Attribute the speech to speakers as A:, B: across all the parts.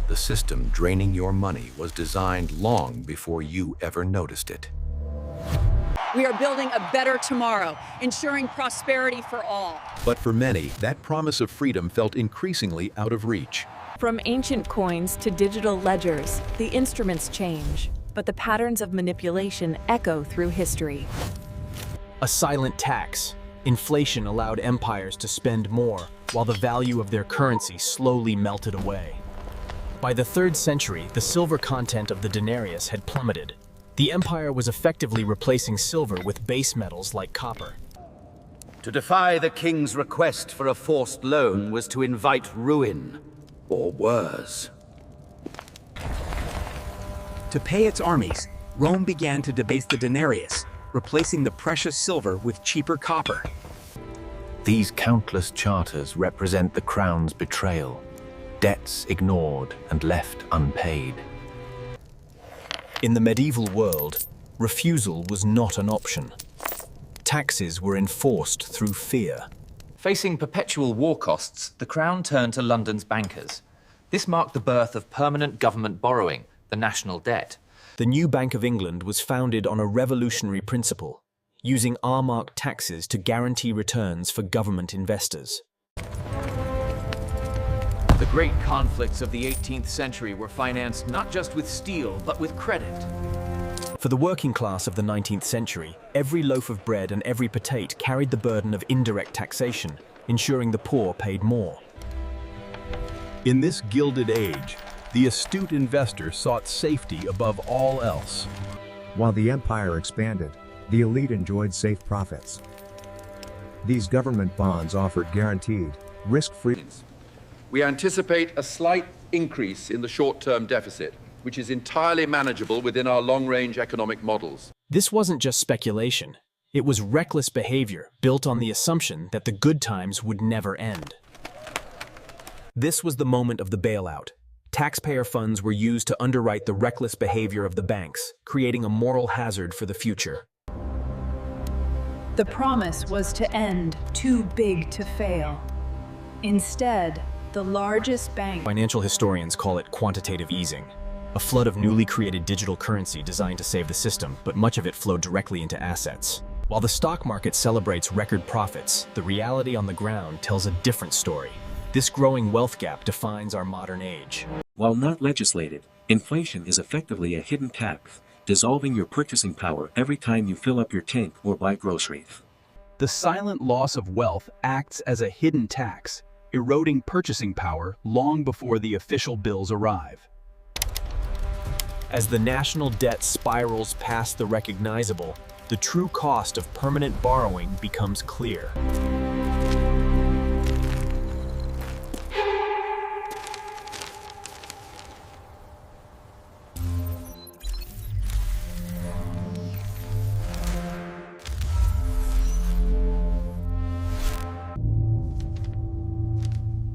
A: The system draining your money was designed long before you ever noticed it.
B: We are building a better tomorrow, ensuring prosperity for all.
A: But for many, that promise of freedom felt increasingly out of reach.
C: From ancient coins to digital ledgers, the instruments change, but the patterns of manipulation echo through history.
D: A silent tax. Inflation allowed empires to spend more, while the value of their currency slowly melted away. By the 3rd century, the silver content of the denarius had plummeted. The empire was effectively replacing silver with base metals like copper.
E: To defy the king's request for a forced loan was to invite ruin, or worse.
F: To pay its armies, Rome began to debase the denarius, replacing the precious silver with cheaper copper.
A: These countless charters represent the crown's betrayal, debts ignored and left unpaid.
D: In the medieval world, refusal was not an option. Taxes were enforced through fear.
G: Facing perpetual war costs, the Crown turned to London's bankers. This marked the birth of permanent government borrowing, the national debt.
D: The new Bank of England was founded on a revolutionary principle, using R-marked taxes to guarantee returns for government investors.
G: The great conflicts of the 18th century were financed not just with steel, but with credit.
D: For the working class of the 19th century, every loaf of bread and every potato carried the burden of indirect taxation, ensuring the poor paid more.
H: In this gilded age, the astute investor sought safety above all else.
I: While the empire expanded, the elite enjoyed safe profits. These government bonds offered guaranteed, risk-free.
J: We anticipate a slight increase in the short-term deficit, which is entirely manageable within our long-range economic models.
D: This wasn't just speculation. It was reckless behavior built on the assumption that the good times would never end. This was the moment of the bailout. Taxpayer funds were used to underwrite the reckless behavior of the banks, creating a moral hazard for the future.
K: The promise was to end too big to fail. Instead, the largest bank...
D: Financial historians call it quantitative easing, a flood of newly created digital currency designed to save the system, but much of it flowed directly into assets. While the stock market celebrates record profits, the reality on the ground tells a different story. This growing wealth gap defines our modern age.
L: While not legislated, inflation is effectively a hidden tax, dissolving your purchasing power every time you fill up your tank or buy groceries.
H: The silent loss of wealth acts as a hidden tax, eroding purchasing power long before the official bills arrive.
D: As the national debt spirals past the recognizable, the true cost of permanent borrowing becomes clear.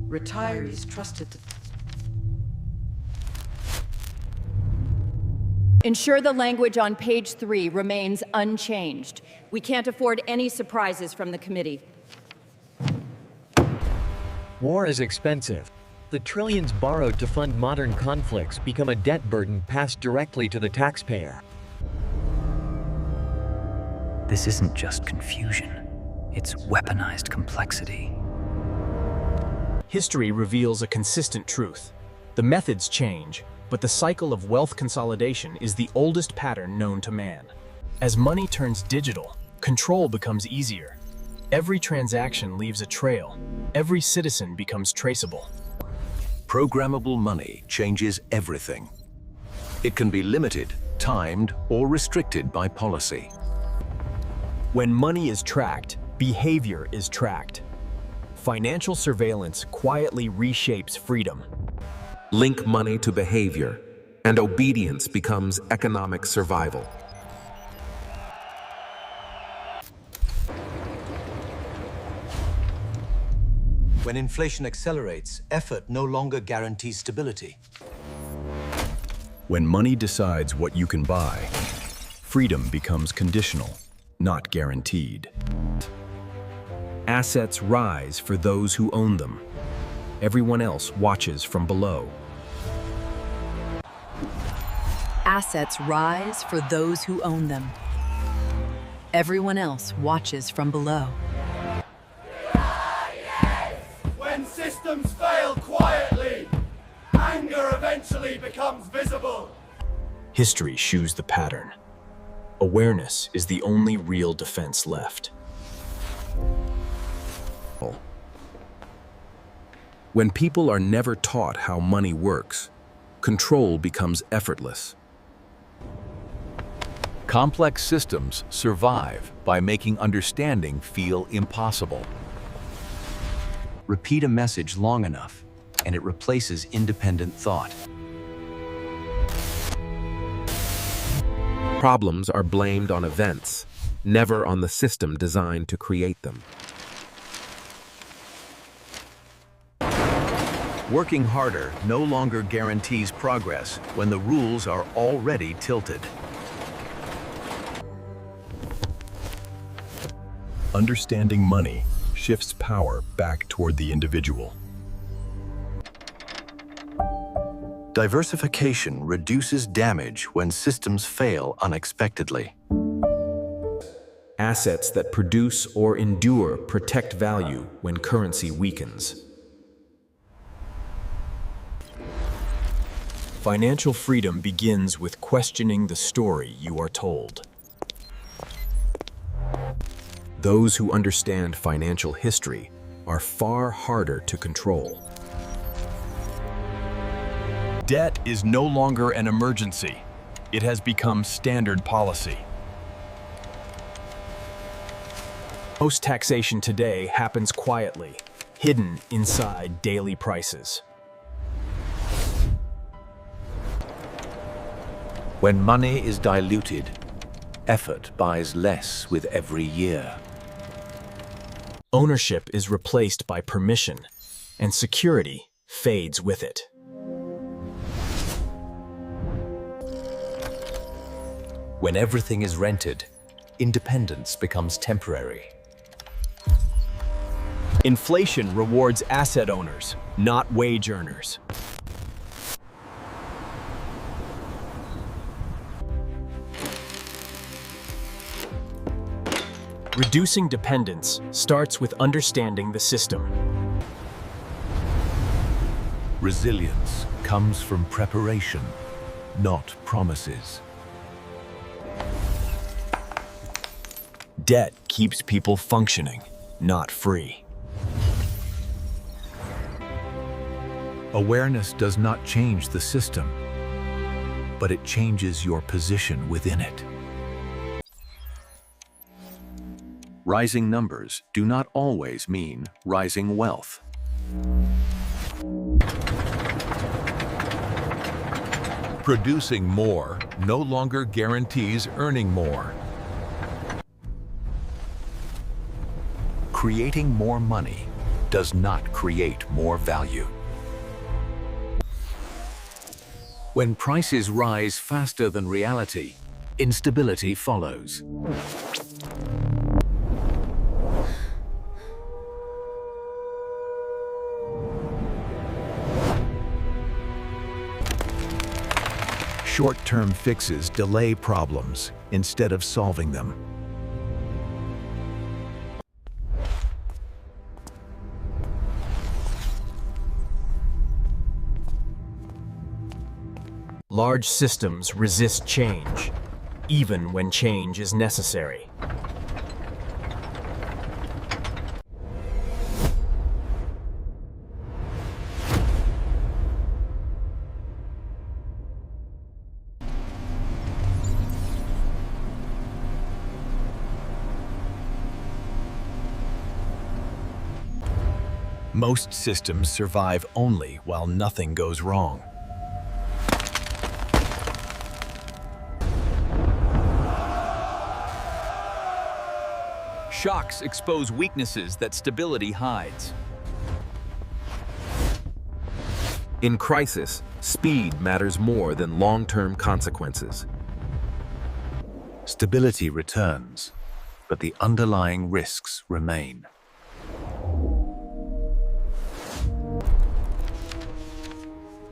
B: Retirees trusted to... Ensure the language on page 3 remains unchanged. We can't afford any surprises from the committee.
M: War is expensive. The trillions borrowed to fund modern conflicts become a debt burden passed directly to the taxpayer.
N: This isn't just confusion. It's weaponized complexity.
D: History reveals a consistent truth. The methods change, but the cycle of wealth consolidation is the oldest pattern known to man. As money turns digital, control becomes easier. Every transaction leaves a trail. Every citizen becomes traceable.
A: Programmable money changes everything. It can be limited, timed, or restricted by policy.
D: When money is tracked, behavior is tracked. Financial surveillance quietly reshapes freedom.
A: Link money to behavior, and obedience becomes economic survival.
O: When inflation accelerates, effort no longer guarantees stability.
H: When money decides what you can buy, freedom becomes conditional, not guaranteed.
D: Assets rise for those who own them. Everyone else watches from below.
P: assets rise for those who own them. Everyone else watches from below.
Q: When systems fail quietly, anger eventually becomes visible.
D: History shews the pattern. Awareness is the only real defense left.
R: When people are never taught how money works, control becomes effortless.
A: Complex systems survive by making understanding feel impossible.
O: Repeat a message long enough, and it replaces independent thought.
R: Problems are blamed on events, never on the system designed to create them.
A: Working harder no longer guarantees progress when the rules are already tilted.
H: Understanding money shifts power back toward the individual.
A: Diversification reduces damage when systems fail unexpectedly.
D: Assets that produce or endure protect value when currency weakens. Financial freedom begins with questioning the story you are told. Those who understand financial history are far harder to control.
H: Debt is no longer an emergency. It has become standard policy.
D: Most taxation today happens quietly, hidden inside daily prices.
A: When money is diluted, effort buys less with every year.
D: Ownership is replaced by permission, and security fades with it.
A: When everything is rented, independence becomes temporary.
D: Inflation rewards asset owners, not wage earners. Reducing dependence starts with understanding the system.
A: Resilience comes from preparation, not promises.
D: Debt keeps people functioning, not free.
A: Awareness does not change the system, but it changes your position within it. Rising numbers do not always mean rising wealth. Producing more no longer guarantees earning more. Creating more money does not create more value. When prices rise faster than reality, instability follows. Short-term fixes delay problems instead of solving them.
D: Large systems resist change, even when change is necessary.
A: Most systems survive only while nothing goes wrong.
H: Shocks expose weaknesses that stability hides.
R: In crisis, speed matters more than long-term consequences.
A: Stability returns, but the underlying risks remain.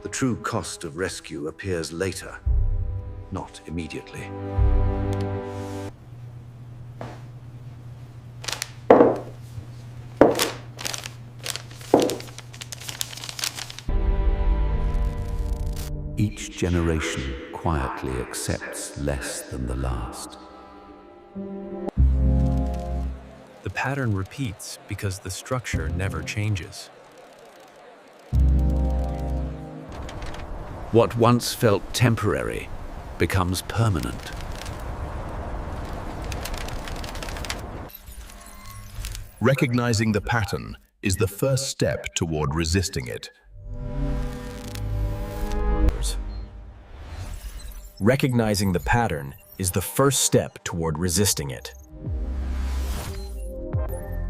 A: The true cost of rescue appears later,
E: not immediately. Each generation quietly accepts less than the last.
R: The pattern repeats because the structure never changes.
E: What once felt temporary becomes permanent.
R: Recognizing the pattern is the first step toward resisting it.
D: Recognizing the pattern is the first step toward resisting it.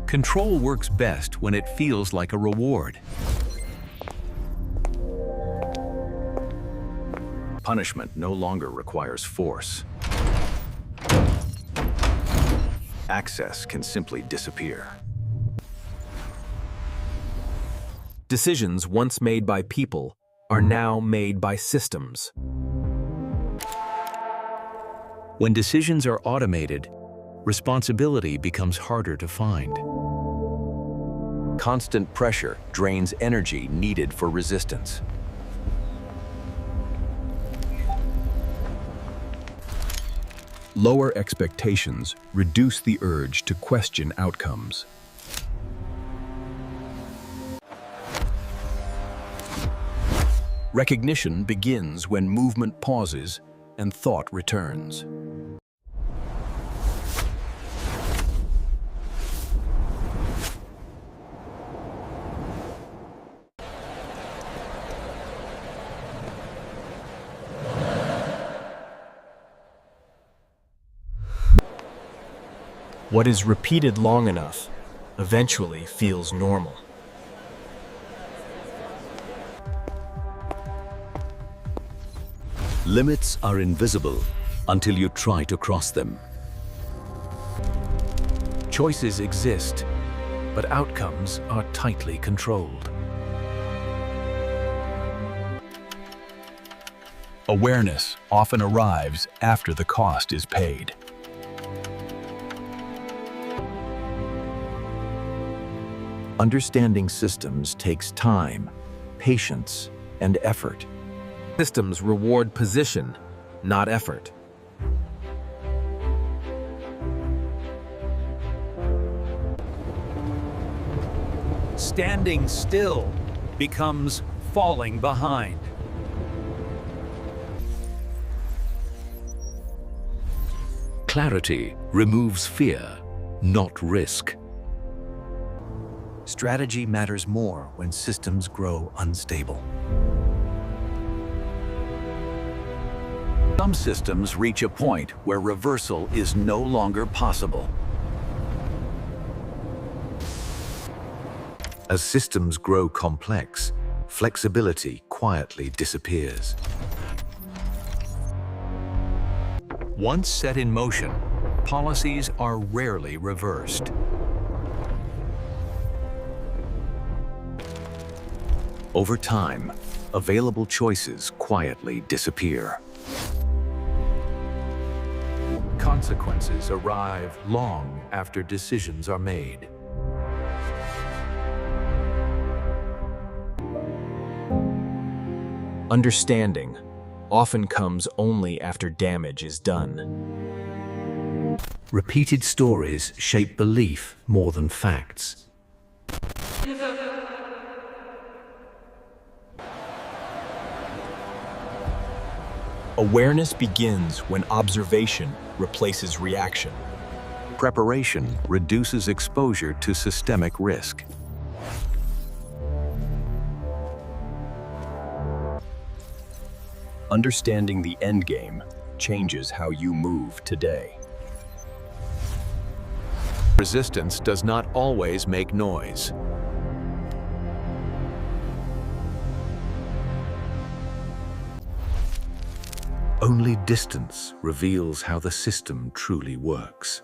A: Control works best when it feels like a reward. Punishment no longer requires force. Access can simply disappear.
D: Decisions once made by people are now made by systems.
A: When decisions are automated, responsibility becomes harder to find. Constant pressure drains energy needed for resistance.
R: Lower expectations reduce the urge to question outcomes.
A: Recognition begins when movement pauses and thought returns.
D: What is repeated long enough eventually feels normal.
A: Limits are invisible until you try to cross them. Choices exist, but outcomes are tightly controlled.
R: Awareness often arrives after the cost is paid.
A: Understanding systems takes time, patience, and effort.
D: Systems reward position, not effort.
E: Standing still becomes falling behind.
A: Clarity removes fear, not risk.
O: Strategy matters more when systems grow unstable.
A: Some systems reach a point where reversal is no longer possible. As systems grow complex, flexibility quietly disappears. Once set in motion, policies are rarely reversed. Over time, available choices quietly disappear. Consequences arrive long after decisions are made.
D: Understanding often comes only after damage is done.
A: Repeated stories shape belief more than facts.
D: Awareness begins when observation replaces reaction.
A: Preparation reduces exposure to systemic risk.
R: Understanding the endgame changes how you move today.
A: Resistance does not always make noise. Only distance reveals how the system truly works.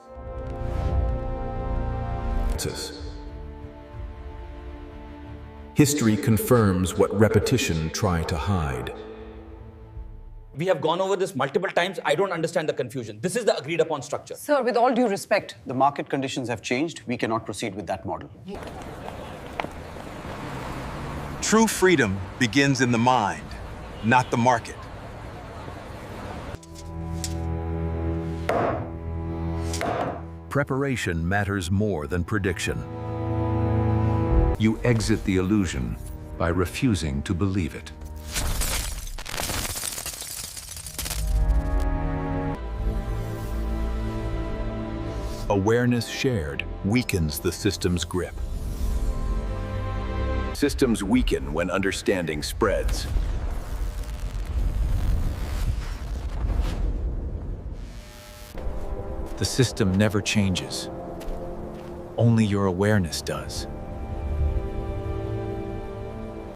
R: History confirms what repetition tries to hide.
S: We have gone over this multiple times. I don't understand the confusion. This is the agreed upon structure.
T: Sir, with all due respect, the market conditions have changed. We cannot proceed with that model.
U: True freedom begins in the mind, not the market.
A: Preparation matters more than prediction. You exit the illusion by refusing to believe it. Awareness shared weakens the system's grip. Systems weaken when understanding spreads.
D: The system never changes. Only your awareness does.